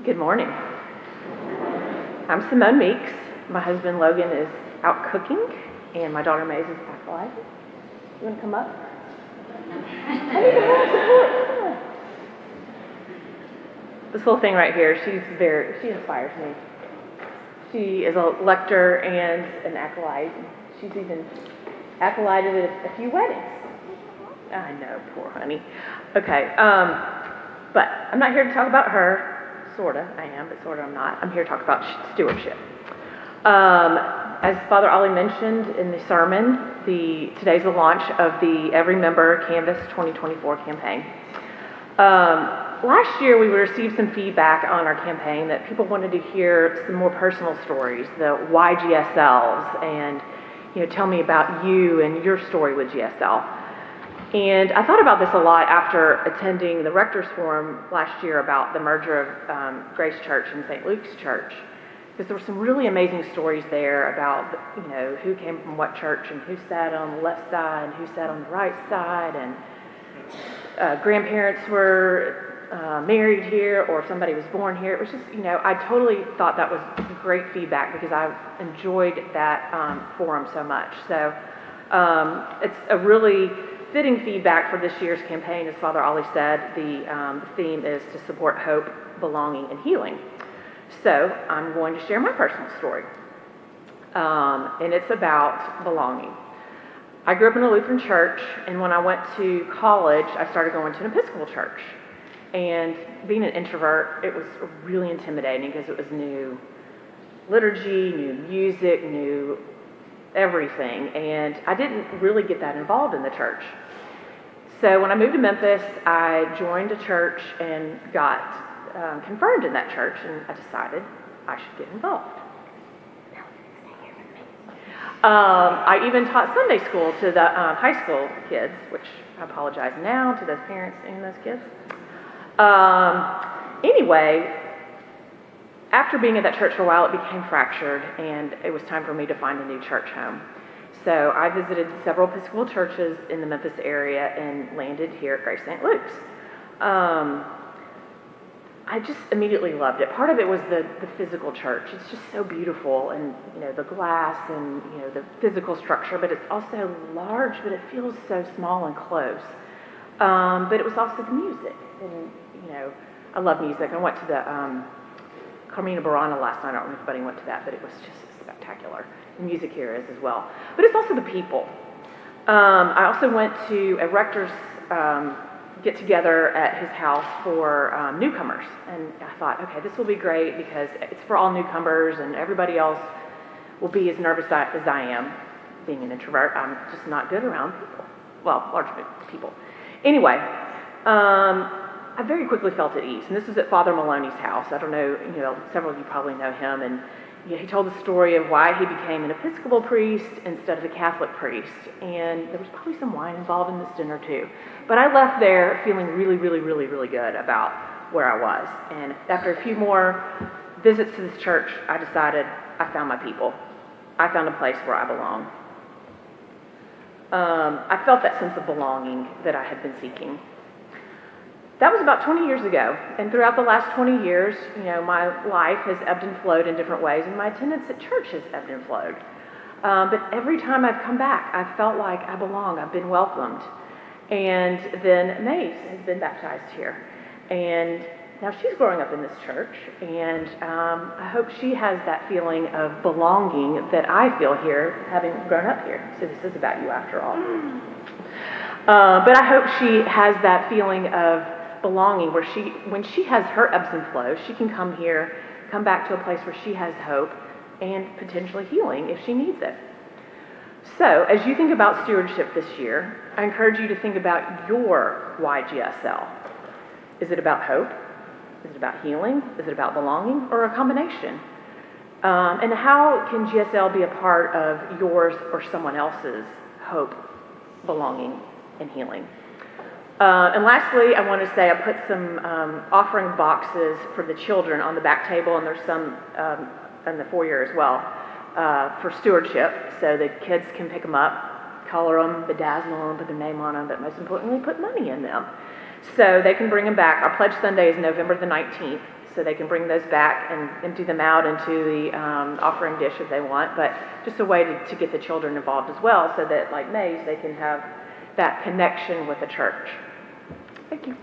Good morning. I'm Simone Meeks. My husband Logan is out cooking, and my daughter Maze is acolyzing. You want to come up? I need more support. This little thing right here, she inspires me. She is a lector and an acolyte. She's even acolyted at a few weddings. I know, poor honey. Okay, but I'm not here to talk about her. Sorta, I am, but sorta I'm not. I'm here to talk about stewardship. As Father Ollie mentioned in the sermon, today's the launch of the Every Member Canvas 2024 campaign. Last year we received some feedback on our campaign that people wanted to hear some more personal stories, the why GSLs, and tell me about you and your story with GSL. And I thought about this a lot after attending the Rector's Forum last year about the merger of Grace Church and St. Luke's Church, because there were some really amazing stories there about who came from what church and who sat on the left side and who sat on the right side, and grandparents were married here or somebody was born here. It was just, I totally thought that was great feedback because I enjoyed that forum so much. So it's a really fitting feedback for this year's campaign. As Father Ollie said, the theme is to support hope, belonging, and healing. So I'm going to share my personal story, and it's about belonging. I grew up in a Lutheran church, and when I went to college, I started going to an Episcopal church. And being an introvert, it was really intimidating because it was new liturgy, new music, new everything, and I didn't really get that involved in the church. So when I moved to Memphis, I joined a church and got confirmed in that church, and I decided I should get involved. I even taught Sunday school to the high school kids, which I apologize now to those parents and those kids. Anyway, after being at that church for a while, it became fractured, and it was time for me to find a new church home. So I visited several Episcopal churches in the Memphis area and landed here at Grace St. Luke's. I just immediately loved it. Part of it was the physical church. It's just so beautiful, and the glass and the physical structure, but it's also large, but it feels so small and close. But it was also the music, and I love music. I went to the Carmina Burana last night. I don't know if anybody went to that, but it was just spectacular. The music here is as well. But it's also the people. I also went to a rector's get-together at his house for newcomers. And I thought, okay, this will be great because it's for all newcomers and everybody else will be as nervous as I am. Being an introvert, I'm just not good around people. Well, large people. Anyway, I very quickly felt at ease, and this was at Father Maloney's house. I don't know, several of you probably know him, and he told the story of why he became an Episcopal priest instead of a Catholic priest, and there was probably some wine involved in this dinner too. But I left there feeling really, really, really, really good about where I was, and after a few more visits to this church, I decided I found my people. I found a place where I belong. I felt that sense of belonging that I had been seeking. That was about 20 years ago, and throughout the last 20 years, my life has ebbed and flowed in different ways, and my attendance at church has ebbed and flowed. But every time I've come back, I've felt like I belong, I've been welcomed. And then Maze has been baptized here, and now she's growing up in this church, and I hope she has that feeling of belonging that I feel here, having grown up here. So this is about you after all. But I hope she has that feeling of belonging where when she has her ebbs and flows, she can come here, come back to a place where she has hope and potentially healing if she needs it. So as you think about stewardship this year, I encourage you to think about your YGSL. Is it about hope? Is it about healing? Is it about belonging, or a combination? And how can GSL be a part of yours or someone else's hope, belonging, and healing? And lastly, I want to say I put some offering boxes for the children on the back table, and there's some in the foyer as well for stewardship, so the kids can pick them up, color them, bedazzle them, put their name on them, but most importantly, put money in them. So they can bring them back. Our Pledge Sunday is November the 19th, So they can bring those back and empty them out into the offering dish if they want, but just a way to get the children involved as well, so that like Mays, they can have that connection with the church. Thank you.